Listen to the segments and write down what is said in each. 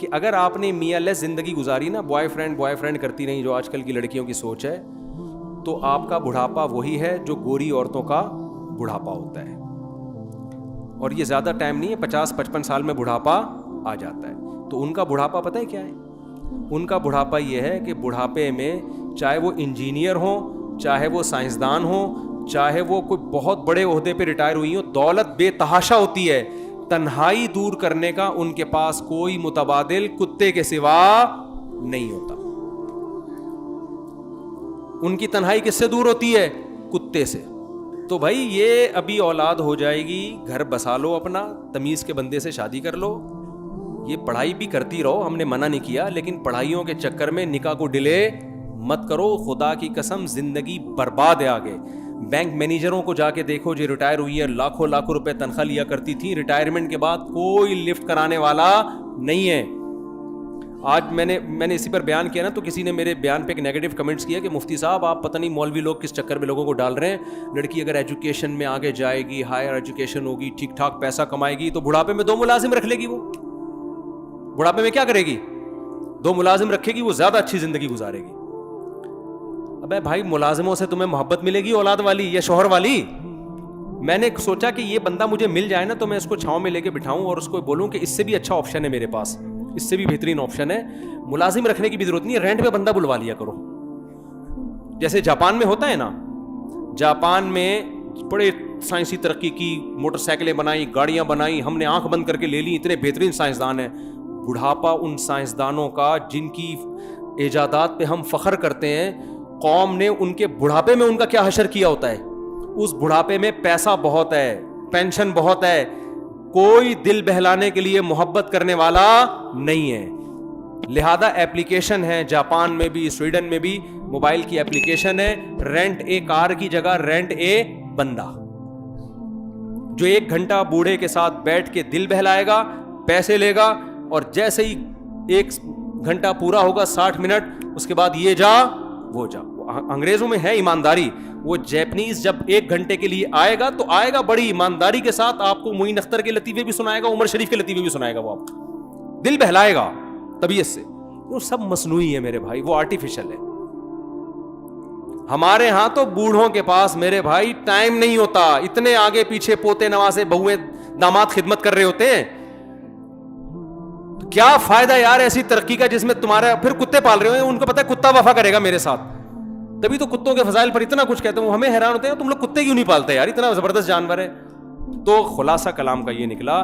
کہ اگر آپ نے میاں لیس زندگی گزاری نا, بوائے فرینڈ کرتی رہی, جو آج کل کی لڑکیوں کی سوچ ہے, تو آپ کا بڑھاپا وہی ہے جو گوری عورتوں کا بڑھاپا ہوتا ہے. اور یہ زیادہ ٹائم نہیں ہے, 50-55 سال میں بڑھاپا آ جاتا ہے. تو ان کا بڑھاپا پتہ ہے کیا ہے؟ ان کا بڑھاپا یہ ہے کہ بڑھاپے میں چاہے وہ انجینئر ہوں, چاہے وہ سائنسدان ہوں, چاہے وہ کوئی بہت بڑے عہدے پہ ریٹائر ہوئی ہوں, دولت بے تحاشا ہوتی ہے, تنہائی دور کرنے کا ان کے پاس کوئی متبادل کتے کے سوا نہیں ہوتا. ان کی تنہائی کس سے دور ہوتی ہے؟ کتے سے. تو بھائی یہ ابھی اولاد ہو جائے گی, گھر بسا لو اپنا, تمیز کے بندے سے شادی کر لو, یہ پڑھائی بھی کرتی رہو, ہم نے منع نہیں کیا, لیکن پڑھائیوں کے چکر میں نکاح کو ڈیلے مت کرو. خدا کی قسم زندگی برباد ہے آگے. بینک مینیجروں کو جا کے دیکھو جو ریٹائر ہوئی ہے, لاکھوں روپے تنخواہ لیا کرتی تھی, ریٹائرمنٹ کے بعد کوئی لفٹ کرانے والا نہیں ہے. آج میں نے اسی پر بیان کیا نا, تو کسی نے میرے بیان پہ ایک نیگیٹو کمنٹس کیا کہ مفتی صاحب آپ پتہ نہیں مولوی لوگ کس چکر میں لوگوں کو ڈال رہے ہیں, لڑکی اگر ایجوکیشن میں آگے جائے گی, ہائر ایجوکیشن ہوگی, ٹھیک ٹھاک پیسہ کمائے گی, تو بڑھاپے میں 2 ملازم رکھ لے گی. وہ بڑھاپے میں کیا کرے گی؟ 2 ملازم رکھے گی, وہ زیادہ اچھی زندگی گزارے گی. ابے بھائی ملازموں سے تمہیں محبت ملے گی اولاد والی یا شوہر والی؟ میں نے سوچا کہ یہ بندہ مجھے مل جائے نا, تو میں اس کو چھاؤں میں لے کے بٹھاؤں اور اس کو بولوں کہ اس سے بھی اچھا آپشن ہے میرے پاس, اس سے بھی بہترین آپشن ہے, ملازم رکھنے کی بھی ضرورت نہیں ہے, رینٹ پہ بندہ بلوا لیا کرو. جیسے جاپان میں ہوتا ہے نا, جاپان میں بڑے سائنسی ترقی کی, موٹر سائیکلیں بنائی, گاڑیاں بنائی, ہم نے آنکھ بند کر کے لے لی, اتنے بہترین سائنسدان ہیں. بڑھاپا ان سائنسدانوں کا جن کی ایجادات پہ ہم فخر کرتے ہیں, قوم نے ان کے بڑھاپے میں ان کا کیا حشر کیا ہوتا ہے. اس بڑھاپے میں پیسہ بہت ہے, پینشن بہت ہے, کوئی دل بہلانے کے لیے محبت کرنے والا نہیں ہے. لہذا ایپلیکیشن ہے جاپان میں بھی, سویڈن میں بھی موبائل کی ایپلیکیشن ہے, رینٹ اے کار کی جگہ رینٹ اے بندہ, جو 1 گھنٹہ بوڑھے کے ساتھ بیٹھ کے دل بہلائے گا, پیسے لے گا, اور جیسے ہی 1 گھنٹہ پورا ہوگا 60 منٹ, اس کے بعد یہ جا وہ جا. انگریزوں میں ہے ایمانداری. وہ جیپنیز جب 1 گھنٹے کے لیے آئے گا تو آئے گا بڑی ایمانداری کے ساتھ, آپ کو معین اختر کے لطیفے بھی سنائے گا, عمر شریف کے لطیفے بھی سنائے گا, وہ آپ کو دل بہلائے گا طبیعت سے. وہ سب مصنوعی ہے میرے بھائی, وہ آرٹیفیشل ہے. ہمارے ہاں تو بوڑھوں کے پاس میرے بھائی ٹائم نہیں ہوتا, اتنے آگے پیچھے پوتے نوازے بہویں داماد خدمت کر رہے ہوتے ہیں. کیا فائدہ یار ایسی ترقی کا جس میں تمہارا پھر کتے پال رہے ہو, ان کو پتا ہے کتا وفا کرے گا میرے ساتھ, تبھی تو کتوں کے فضائل پر اتنا کچھ کہتے ہیں. ہمیں حیران ہوتے ہیں تم لوگ کتے کیوں نہیں پالتے یار, اتنا زبردست جانور ہے. تو خلاصہ کلام کا یہ نکلا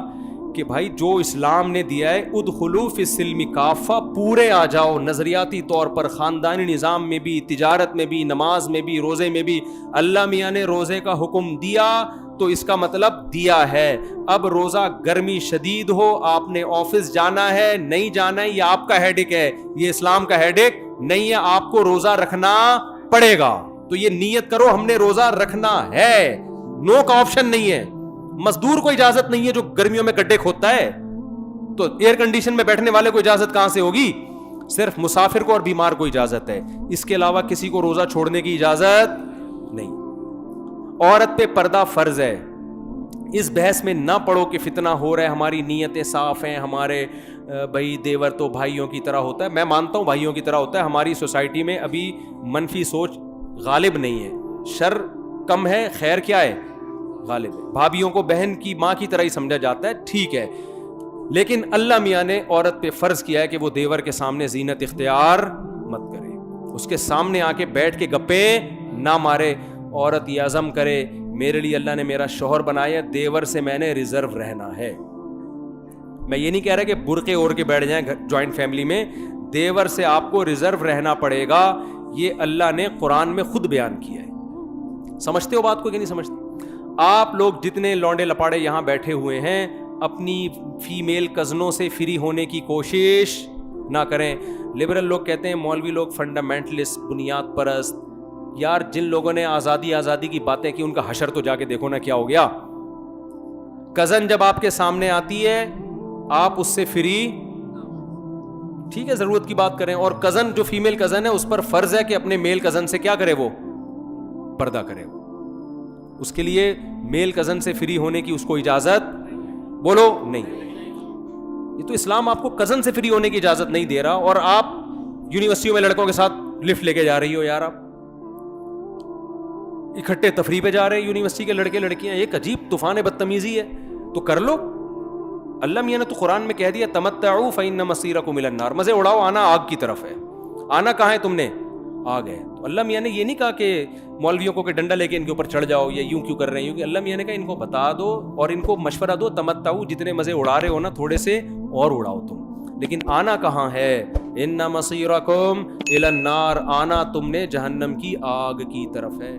کہ بھائی جو اسلام نے دیا ہے, ادخلوا فی السلم کافہ, پورے آ جاؤ نظریاتی طور پر, خاندانی نظام میں بھی, تجارت میں بھی, نماز میں بھی, روزے میں بھی. اللہ میاں نے روزے کا حکم دیا تو اس کا مطلب دیا ہے. اب روزہ گرمی شدید ہو, آپ نے آفس جانا ہے نہیں جانا ہے, یہ آپ کا ہیڈک ہے, یہ اسلام کا ہیڈک نہیں ہے. آپ کو روزہ رکھنا پڑے گا, تو یہ نیت کرو ہم نے روزہ رکھنا ہے, نو کا آپشن نہیں ہے. مزدور کو اجازت نہیں ہے جو گرمیوں میں گڈھے کھودتا ہے, تو ایئر کنڈیشن میں بیٹھنے والے کو اجازت کہاں سے ہوگی؟ صرف مسافر کو اور بیمار کو اجازت ہے, اس کے علاوہ کسی کو روزہ چھوڑنے کی اجازت نہیں. عورت پہ پردہ فرض ہے. اس بحث میں نہ پڑو کہ فتنہ ہو رہا ہے, ہماری نیتیں صاف ہیں, ہمارے بھائی دیور تو بھائیوں کی طرح ہوتا ہے. میں مانتا ہوں بھائیوں کی طرح ہوتا ہے. ہماری سوسائٹی میں ابھی منفی سوچ غالب نہیں ہے, شر کم ہے, خیر کیا ہے, غالب ہے. بھابھیوں کو بہن کی ماں کی طرح ہی سمجھا جاتا ہے, ٹھیک ہے, لیکن اللہ میاں نے عورت پہ فرض کیا ہے کہ وہ دیور کے سامنے زینت اختیار مت کرے, اس کے سامنے آ کے بیٹھ کے گپے نہ مارے. عورت یہ عزم کرے میرے لیے اللہ نے میرا شوہر بنایا, دیور سے میں نے ریزرو رہنا ہے. میں یہ نہیں کہہ رہا کہ برقعے اوڑھ کے بیٹھ جائیں جوائنٹ فیملی میں, دیور سے آپ کو ریزرو رہنا پڑے گا. یہ اللہ نے قرآن میں خود بیان کیا ہے. سمجھتے ہو بات کو کہ نہیں سمجھتے؟ آپ لوگ جتنے لونڈے لپاڑے یہاں بیٹھے ہوئے ہیں, اپنی فیمیل کزنوں سے فری ہونے کی کوشش نہ کریں. لبرل لوگ کہتے ہیں مولوی لوگ فنڈامنٹلسٹ, بنیاد پرست. یار جن لوگوں نے آزادی کی باتیں کی ان کا حشر تو جا کے دیکھو نا کیا ہو گیا. کزن جب آپ کے سامنے آتی ہے آپ اس سے فری, ٹھیک ہے ضرورت کی بات کریں, اور کزن جو فیمیل کزن ہے اس پر فرض ہے کہ اپنے میل کزن سے کیا کرے, وہ پردہ کرے. اس کے لیے میل کزن سے فری ہونے کی اس کو اجازت بولو نہیں. یہ تو اسلام آپ کو کزن سے فری ہونے کی اجازت نہیں دے رہا, اور آپ یونیورسٹیوں میں لڑکوں کے ساتھ لفٹ لے کے جا رہی ہو. یار آپ اکٹھے تفریح پہ جا رہے ہیں یونیورسٹی کے لڑکے لڑکیاں, ایک عجیب طوفان بدتمیزی ہے. تو کر لو. اللہ میاں نے تو قرآن میں کہہ دیا تمتعوا فإن مصیرکم الی النار, مزے اڑاؤ, آنا آگ کی طرف ہے. آنا کہاں ہے تم نے؟ آگ ہے. تو اللہ میاں نے یہ نہیں کہا کہ مولویوں کو کہ ڈنڈا لے کے ان کے اوپر چڑھ جاؤ یا یوں کیوں کر رہے ہیں, کیونکہ اللہ میاں نے کہا ان کو بتا دو اور ان کو مشورہ دو, تمتعوا, جتنے مزے اڑا رہے ہو نا تھوڑے سے اور اڑاؤ تم, لیکن آنا کہاں ہے؟ ان مصیرکم الی النار, آنا تم نے جہنم کی آگ کی طرف ہے.